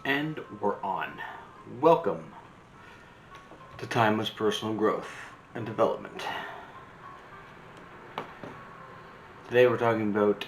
And we're on. Welcome to Timeless Personal Growth and Development. Today we're talking about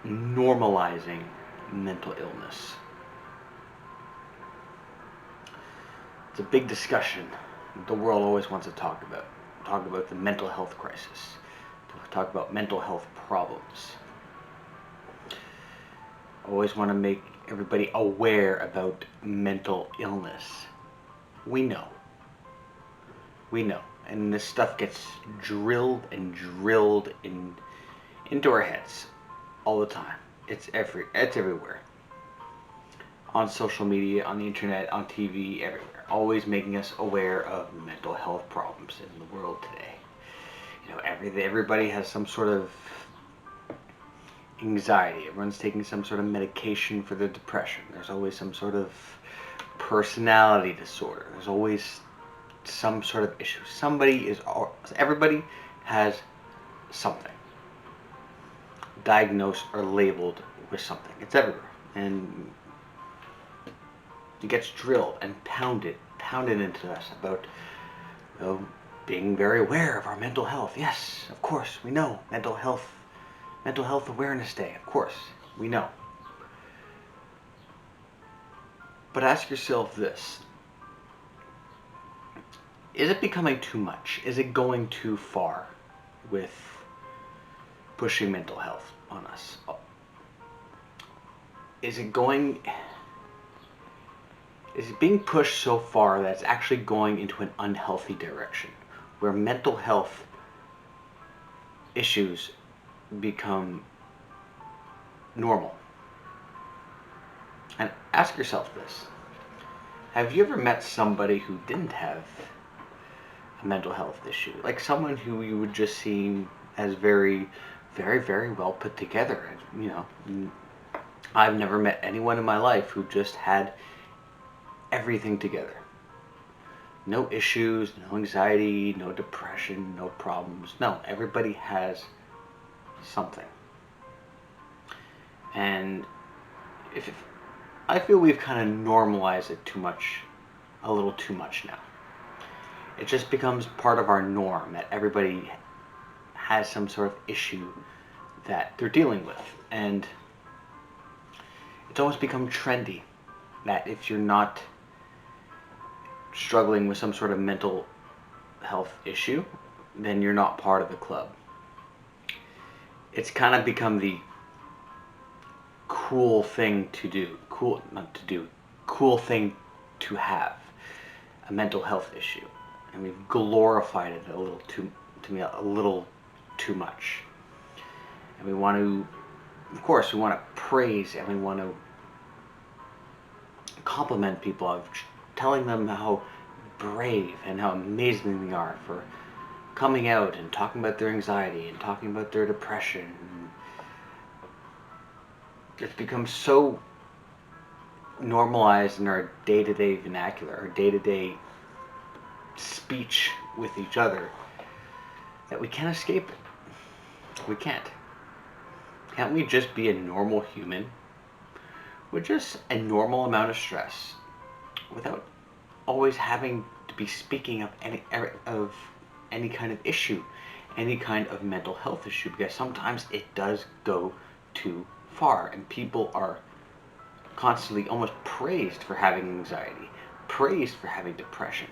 normalizing mental illness. It's a big discussion that the world always wants to talk about. Talk about the mental health crisis. Talk about mental health problems. Always want to make everybody aware about mental illness. We know. And this stuff gets drilled into our heads all the time. It's everywhere. On social media, on the internet, on TV, everywhere. Always making us aware of mental health problems in the world today. Everybody has some sort of anxiety. Everyone's taking some sort of medication for their depression. There's always some sort of personality disorder. There's always some sort of issue. Everybody has something diagnosed or labeled with something. It's everywhere. And it gets drilled and pounded into us about being very aware of our mental health. Yes, of course, we know. Mental Health Awareness Day, of course, we know. But ask yourself this. Is it becoming too much? Is it going too far with pushing mental health on us? Is it being pushed so far that it's actually going into an unhealthy direction, where mental health issues become normal? And ask yourself this. Have you ever met somebody who didn't have a mental health issue? Like someone who you would just seem as very, very, very well put together. I've never met anyone in my life who just had everything together. No issues, no anxiety, no depression, no problems. No, everybody has something. And I feel we've kind of normalized it a little too much now. It just becomes part of our norm that everybody has some sort of issue that they're dealing with. And it's almost become trendy that if you're not struggling with some sort of mental health issue, then you're not part of the club. It's kind of become the cool thing to do. Cool thing to have a mental health issue. And we've glorified it a little too much. And we want to, of course, praise and we want to compliment people of telling them how brave and how amazing they are for coming out and talking about their anxiety and talking about their depression. It's become so normalized in our day-to-day vernacular, our day-to-day speech with each other, that we can't escape it. We can't. Can't we just be a normal human with just a normal amount of stress without always having to be speaking of any kind of issue, any kind of mental health issue? Because sometimes it does go too far, and people are constantly almost praised for having anxiety, praised for having depression,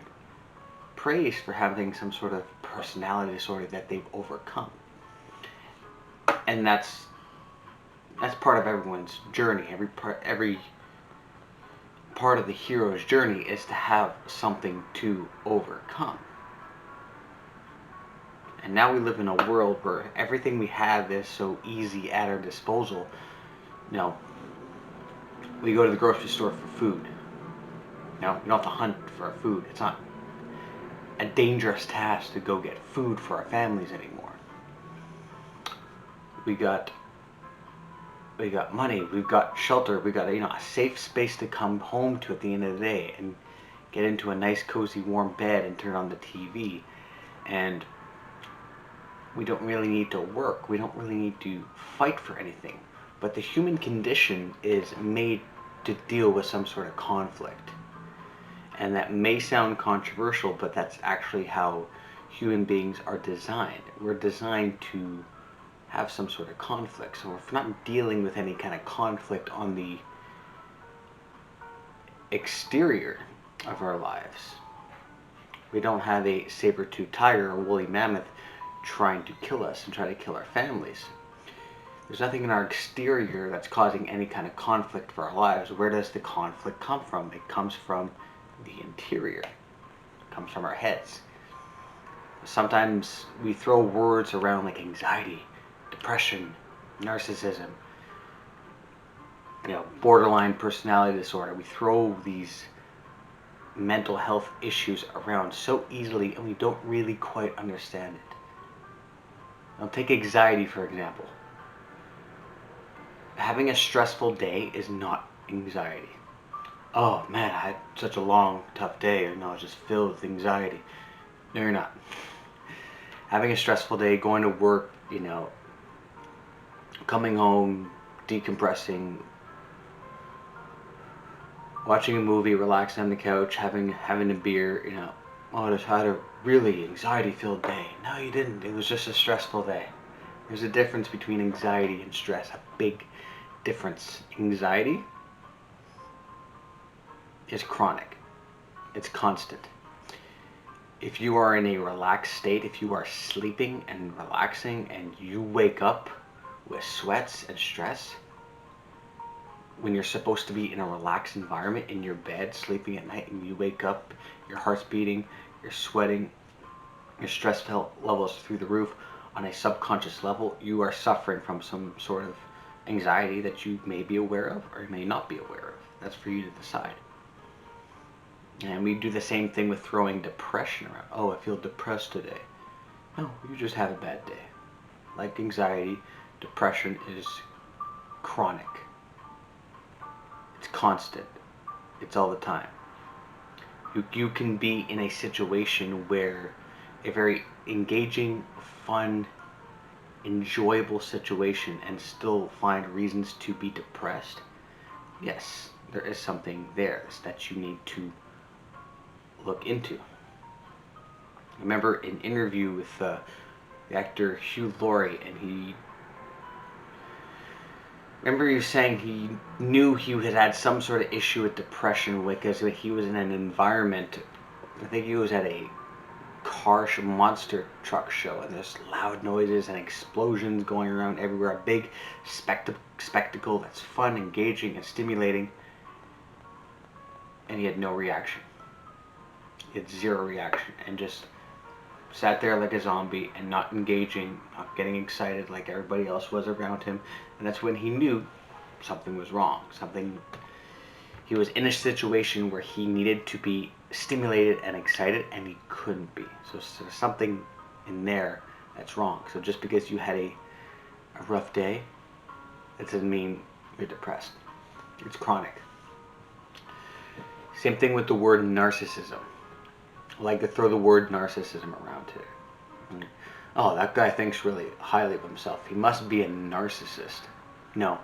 praised for having some sort of personality disorder that they've overcome. And that's part of everyone's journey. Every part of the hero's journey is to have something to overcome. And now we live in a world where everything we have is so easy at our disposal. We go to the grocery store for food. We don't have to hunt for our food. It's not a dangerous task to go get food for our families anymore. We got money, we've got shelter, we got a safe space to come home to at the end of the day and get into a nice cozy warm bed and turn on the TV. And we don't really need to work. We don't really need to fight for anything. But the human condition is made to deal with some sort of conflict. And that may sound controversial, but that's actually how human beings are designed. We're designed to have some sort of conflict. So if we're not dealing with any kind of conflict on the exterior of our lives, we don't have a saber-toothed tiger or woolly mammoth trying to kill us and try to kill our families. There's nothing in our exterior that's causing any kind of conflict for our lives. Where does the conflict come from? It comes from the interior. It comes from our heads. Sometimes we throw words around like anxiety, depression, narcissism, borderline personality disorder. We throw these mental health issues around so easily and we don't really quite understand it. Now take anxiety for example. Having a stressful day is not anxiety. Oh man, I had such a long, tough day, and I was just filled with anxiety. No, you're not. Having a stressful day, going to work, coming home, decompressing, watching a movie, relaxing on the couch, having a beer, oh, I just had a really anxiety-filled day. No, you didn't. It was just a stressful day. There's a difference between anxiety and stress, a big difference. Anxiety is chronic. It's constant. If you are in a relaxed state, if you are sleeping and relaxing and you wake up with sweats and stress, when you're supposed to be in a relaxed environment in your bed, sleeping at night, and you wake up, your heart's beating, you're sweating, your stress levels through the roof, on a subconscious level, you are suffering from some sort of anxiety that you may be aware of or may not be aware of. That's for you to decide. And we do the same thing with throwing depression around. Oh, I feel depressed today. No, you just have a bad day. Like anxiety, depression is chronic. It's constant. It's all the time. You can be in a situation where a very engaging, fun, enjoyable situation and still find reasons to be depressed. Yes, there is something there that you need to look into. I remember an interview with the actor Hugh Laurie, and he was saying he knew he had some sort of issue with depression because he was in an environment. I think he was at a monster truck show, and there's loud noises and explosions going around everywhere. A big spectacle that's fun, engaging, and stimulating. And he had no reaction. He had zero reaction, and just sat there like a zombie and not engaging, not getting excited like everybody else was around him. And that's when he knew something was wrong. He was in a situation where he needed to be stimulated and excited, and he couldn't be. So there's something in there that's wrong. So just because you had a rough day, that doesn't mean you're depressed. It's chronic. Same thing with the word narcissism. I like to throw the word narcissism around here. Oh, that guy thinks really highly of himself. He must be a narcissist. No.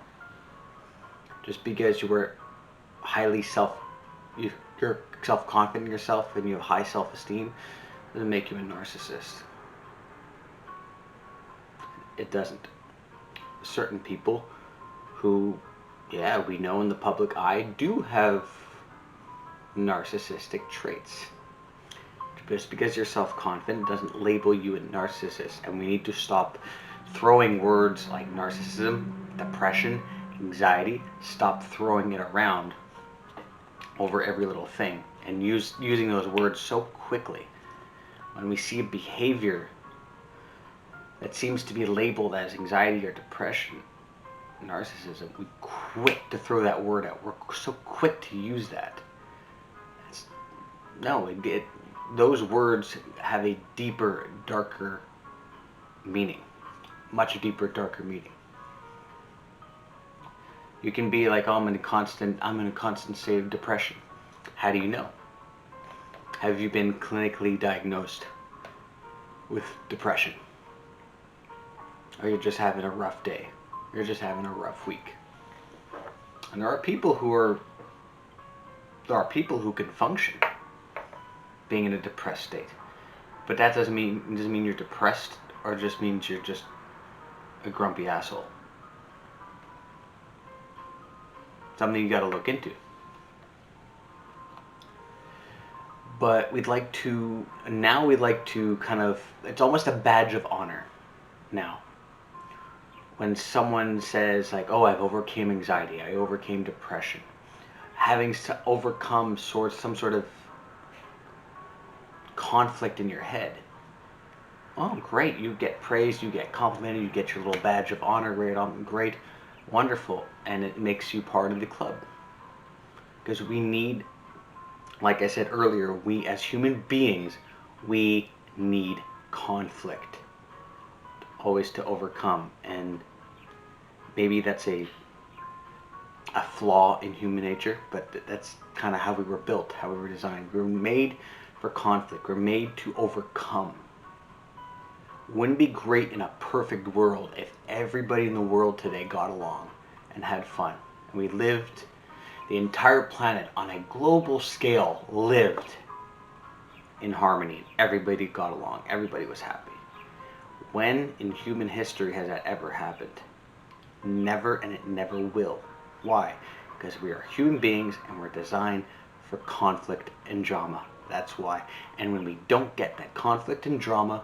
Just because you're self-confident in yourself and you have high self-esteem doesn't make you a narcissist. It doesn't. Certain people who, we know in the public eye do have narcissistic traits. Just because you're self-confident doesn't label you a narcissist, and we need to stop throwing words like narcissism, depression, anxiety. Stop throwing it around over every little thing and using those words so quickly. When we see a behavior that seems to be labeled as anxiety or depression, narcissism, we quick to throw that word out. We're so quick to use that. Those words have a deeper, darker meaning. Much deeper, darker meaning. You can be like, oh, I'm in a constant state of depression. How do you know? Have you been clinically diagnosed with depression? Or you're just having a rough day? You're just having a rough week? And there are people who are there are people who can function being in a depressed state, but that doesn't mean you're depressed, or just means you're just a grumpy asshole. Something you got to look into. But we'd like to kind of, it's almost a badge of honor now when someone says like, oh, I've overcame anxiety, I overcame depression. Having to overcome some sort of conflict in your head. Oh, great, you get praised, you get complimented, you get your little badge of honor, great, wonderful, and it makes you part of the club. Because we need, like I said earlier, we as human beings, we need conflict always to overcome. And maybe that's a flaw in human nature, but that's kind of how we were built, how we were designed. We were made for conflict. We're made to overcome. Wouldn't it be great in a perfect world if everybody in the world today got along and had fun, and we lived, the entire planet on a global scale lived in harmony, everybody got along, everybody was happy? When in human history has that ever happened? Never, and it never will. Why? Because we are human beings and we're designed for conflict and drama. That's why. And when we don't get that conflict and drama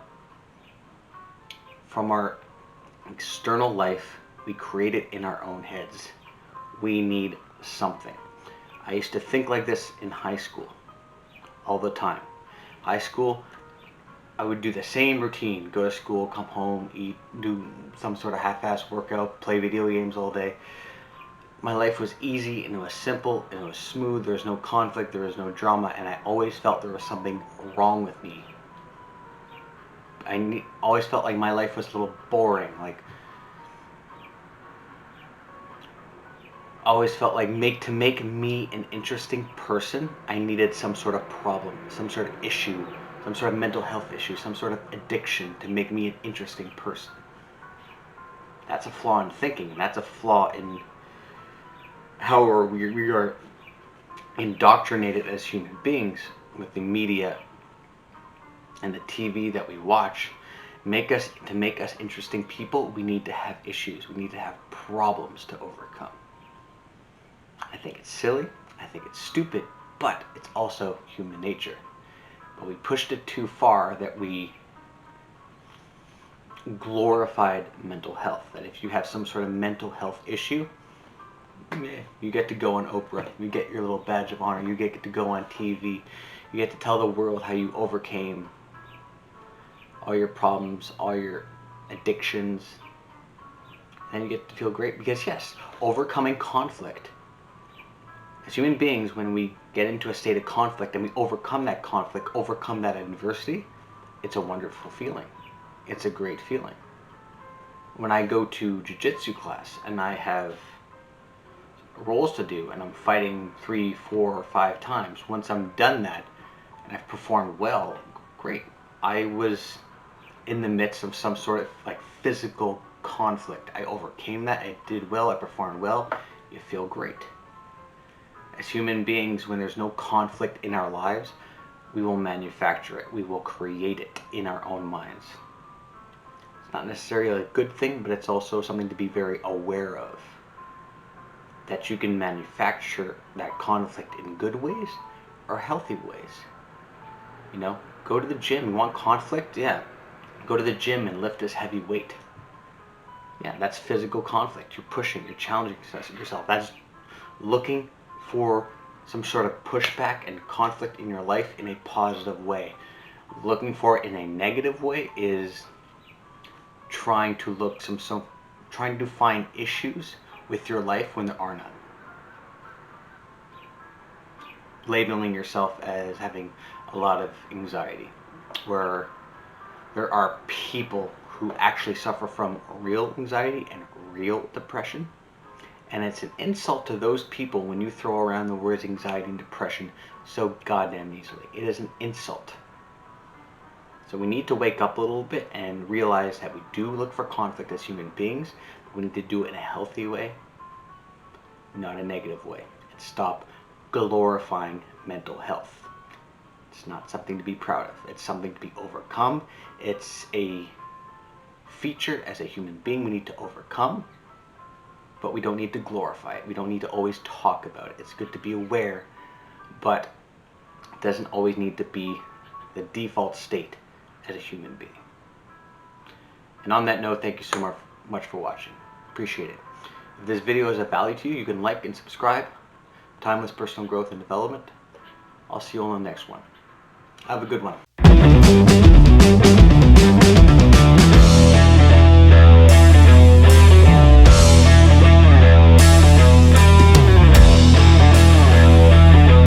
from our external life, we create it in our own heads. We need something. I used to think like this in high school all the time. High school, I would do the same routine: go to school, come home, eat, do some sort of half-ass workout, play video games all day. My life was easy and it was simple and it was smooth. There was no conflict, there was no drama, and I always felt there was something wrong with me. Always felt like my life was a little boring. Like, always felt like to make me an interesting person, I needed some sort of problem, some sort of issue, some sort of mental health issue, some sort of addiction to make me an interesting person. That's a flaw in thinking, and that's a flaw in how we are indoctrinated as human beings with the media and the TV that we watch. To make us interesting people, we need to have issues, we need to have problems to overcome. I think it's silly, I think it's stupid, but it's also human nature. But we pushed it too far, that we glorified mental health. That if you have some sort of mental health issue, you get to go on Oprah, you get your little badge of honor, you get to go on TV, you get to tell the world how you overcame all your problems, all your addictions, and you get to feel great. Because yes, overcoming conflict, as human beings, when we get into a state of conflict and we overcome that conflict, overcome that adversity, it's a wonderful feeling. It's a great feeling. When I go to jiu-jitsu class and I have roles to do and I'm fighting 3, 4, or 5 times, once I'm done that and I've performed well, great. I was in the midst of some sort of like physical conflict. I overcame that, I did well, I performed well, you feel great. As human beings, when there's no conflict in our lives, we will manufacture it. We will create it in our own minds. It's not necessarily a good thing, but it's also something to be very aware of. That you can manufacture that conflict in good ways or healthy ways. You know, go to the gym. You want conflict? Yeah. Go to the gym and lift this heavy weight. Yeah, that's physical conflict. You're pushing, you're challenging yourself. That's looking for some sort of pushback and conflict in your life in a positive way. Looking for it in a negative way is trying to find issues with your life when there are none. Labeling yourself as having a lot of anxiety, where there are people who actually suffer from real anxiety and real depression. And it's an insult to those people when you throw around the words anxiety and depression so goddamn easily. It is an insult. So we need to wake up a little bit and realize that we do look for conflict as human beings, but we need to do it in a healthy way, not a negative way. And stop glorifying mental health. It's not something to be proud of. It's something to be overcome. It's a feature as a human being we need to overcome, but we don't need to glorify it. We don't need to always talk about it. It's good to be aware, but it doesn't always need to be the default state as a human being. And on that note, thank you so much for watching. Appreciate it. If this video is of value to you, you can like and subscribe. Timeless personal growth and development. I'll see you on the next one. Have a good one.